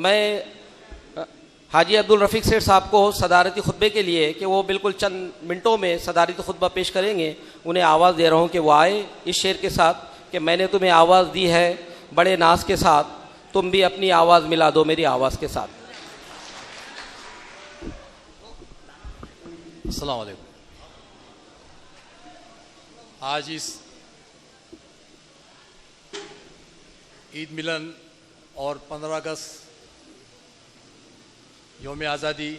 मैं हाजी अब्दुल रफ़ीक सेठ साहब को सदारती खुतबे के लिए कि वो बिल्कुल चंद मिनटों में सदारती खुतबा पेश करेंगे, उन्हें आवाज़ दे रहा हूँ कि वो आए इस शेर के साथ कि मैंने तुम्हें आवाज़ दी है बड़े नाज के साथ, तुम भी अपनी आवाज़ मिला दो मेरी आवाज़ के साथ। अस्सलाम वालेकुम। आज इस ईद मिलन और 15 अगस्त यौम आज़ादी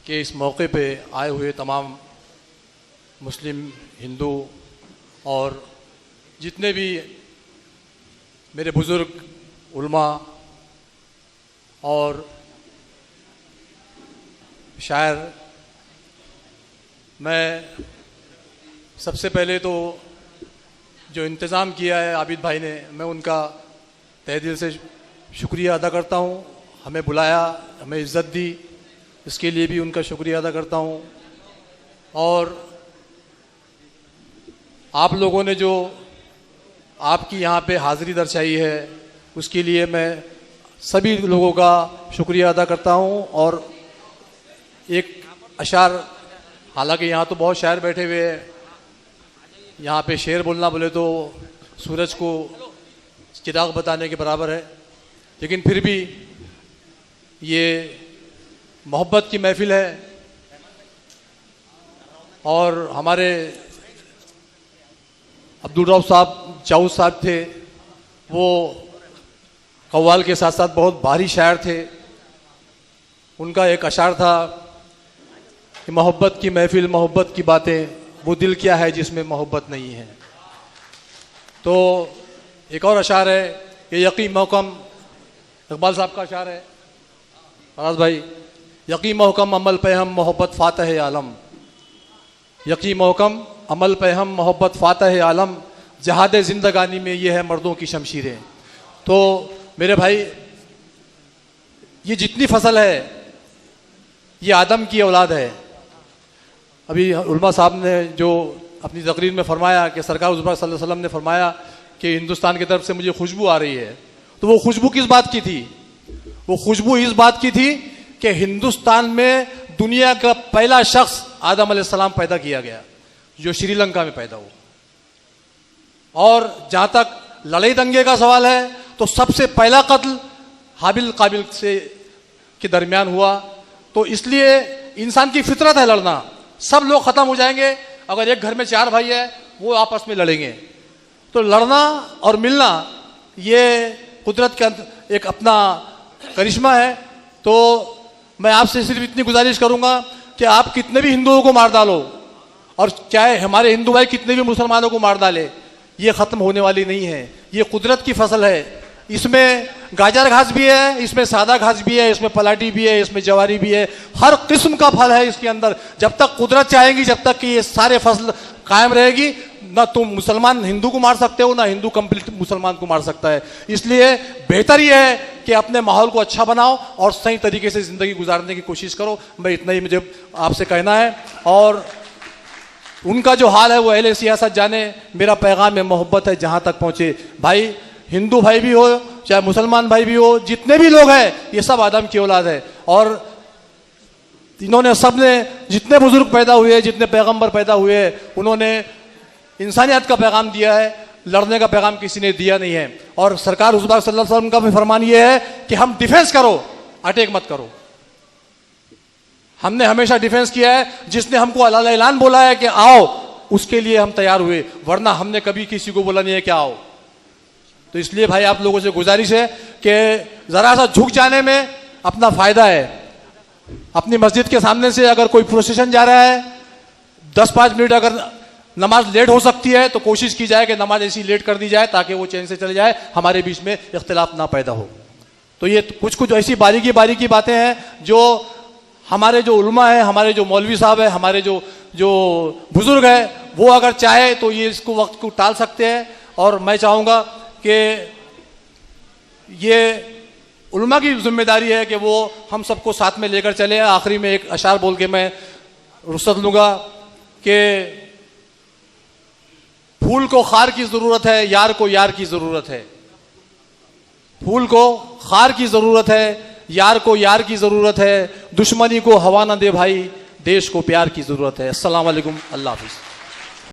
के इस मौके पे आए हुए तमाम मुस्लिम, हिंदू और जितने भी मेरे बुज़ुर्ग, उलमा और शायर, मैं सबसे पहले तो जो इंतज़ाम किया है आबिद भाई ने, मैं उनका तहे दिल से शुक्रिया अदा करता हूँ। हमें बुलाया, हमें इज़्ज़त दी, इसके लिए भी उनका शुक्रिया अदा करता हूँ। और आप लोगों ने जो आपकी यहाँ पे हाज़िरी दर्शाई है उसके लिए मैं सभी लोगों का शुक्रिया अदा करता हूँ। और एक अशार, हालांकि यहाँ तो बहुत शायर बैठे हुए हैं, यहाँ पे शेर बोलना बोले तो सूरज को चिराग बताने के बराबर है, लेकिन फिर भी ये मोहब्बत की महफिल है। और हमारे अब्दुल रऊफ साहब, चाऊस साहब थे, वो कव्वाल के साथ साथ बहुत भारी शायर थे। उनका एक अशार था कि मोहब्बत की महफिल, मोहब्बत की बातें, वो दिल क्या है जिसमें मोहब्बत नहीं है। तो एक और अशार है, ये यकीन महकम, इकबाल साहब का अशार है, फराज भाई, यकीन महकम अमल पे हम मोहब्बत फातह आलम, यकीन महकम अमल पे हम मोहब्बत फातह आलम, जहाद जिंदगानी में ये है मर्दों की शमशीरें। तो मेरे भाई, ये जितनी फसल है ये आदम की औलाद है। अभी उलमा साहब ने जो अपनी तकरीर में फरमाया कि सरकार सल्लल्लाहु अलैहि वसल्लम ने फरमाया कि हिंदुस्तान की तरफ से मुझे खुशबू आ रही है, तो वो खुशबू किस बात की थी? वो खुशबू इस बात की थी कि हिंदुस्तान में दुनिया का पहला शख्स आदम अलैहिस्सलाम पैदा किया गया, जो श्रीलंका में पैदा हुआ। और जहां तक लड़ाई दंगे का सवाल है, तो सबसे पहला कत्ल हाबिल काबिल से के दरमियान हुआ। तो इसलिए इंसान की फितरत है लड़ना। सब लोग खत्म हो जाएंगे अगर एक घर में 4 भाई है वो आपस में लड़ेंगे। तो लड़ना और मिलना ये कुदरत का एक अपना करिश्मा है। तो मैं आपसे सिर्फ इतनी गुजारिश करूंगा कि आप कितने भी हिंदुओं को मार डालो और चाहे हमारे हिंदू भाई कितने भी मुसलमानों को मार डाले, ये खत्म होने वाली नहीं है। ये कुदरत की फसल है। इसमें गाजर घास भी है, इसमें सादा घास भी है, इसमें पलाटी भी है, इसमें जवारी भी है, हर किस्म का फल है इसके अंदर। जब तक कुदरत चाहेगी, जब तक कि ये सारे फसल कायम रहेगी, ना तुम मुसलमान हिंदू को मार सकते हो, ना हिंदू कंप्लीट मुसलमान को मार सकता है। इसलिए बेहतर ये है कि अपने माहौल को अच्छा बनाओ और सही तरीके से जिंदगी गुजारने की कोशिश करो। मैं इतना ही मुझे आपसे कहना है। और उनका जो हाल है वो अहले सियासत जाने, मेरा पैगाम में मोहब्बत है जहां तक पहुंचे। भाई, हिंदू भाई भी हो चाहे मुसलमान भाई भी हो, जितने भी लोग हैं ये सब आदम की औलाद है। और इन्होंने सब ने, जितने बुजुर्ग पैदा हुए, जितने पैगंबर पैदा हुए, उन्होंने इंसानियत का पैगाम दिया है, लड़ने का पैगाम किसी ने दिया नहीं है। और सरकार हुज़ूर सल्लल्लाहु अलैहि वसल्लम का भी फरमान ये है कि हम डिफेंस करो, अटैक मत करो। हमने हमेशा डिफेंस किया है। जिसने हमको अल ऐलान बोला है कि आओ, उसके लिए हम तैयार हुए, वरना हमने कभी किसी को बोला नहीं है कि आओ। तो इसलिए भाई आप लोगों से गुजारिश है कि जरा सा झुक जाने में अपना फायदा है। अपनी मस्जिद के सामने से अगर कोई प्रोसेशन जा रहा है, 10-5 मिनट अगर नमाज लेट हो सकती है तो कोशिश की जाए कि नमाज ऐसी लेट कर दी जाए ताकि वो चैन से चले जाए, हमारे बीच में इख्तिलाफ ना पैदा हो। तो ये कुछ कुछ ऐसी बारीकी बातें हैं जो हमारे जो उलमा है, हमारे जो मौलवी साहब है, हमारे जो बुजुर्ग है, वो अगर चाहे तो ये इसको वक्त को टाल सकते हैं। और मैं चाहूँगा कि ये उलमा की जिम्मेदारी है कि वो हम सबको साथ में लेकर चले। आखिरी में एक अशार बोल के मैं रुखसत लूँगा कि फूल को खार की जरूरत है, यार को यार की जरूरत है। फूल को खार की जरूरत है, यार को यार की जरूरत है। दुश्मनी को हवा न दे भाई, देश को प्यार की जरूरत है। अस्सलाम वालेकुम, अल्लाह हाफिज।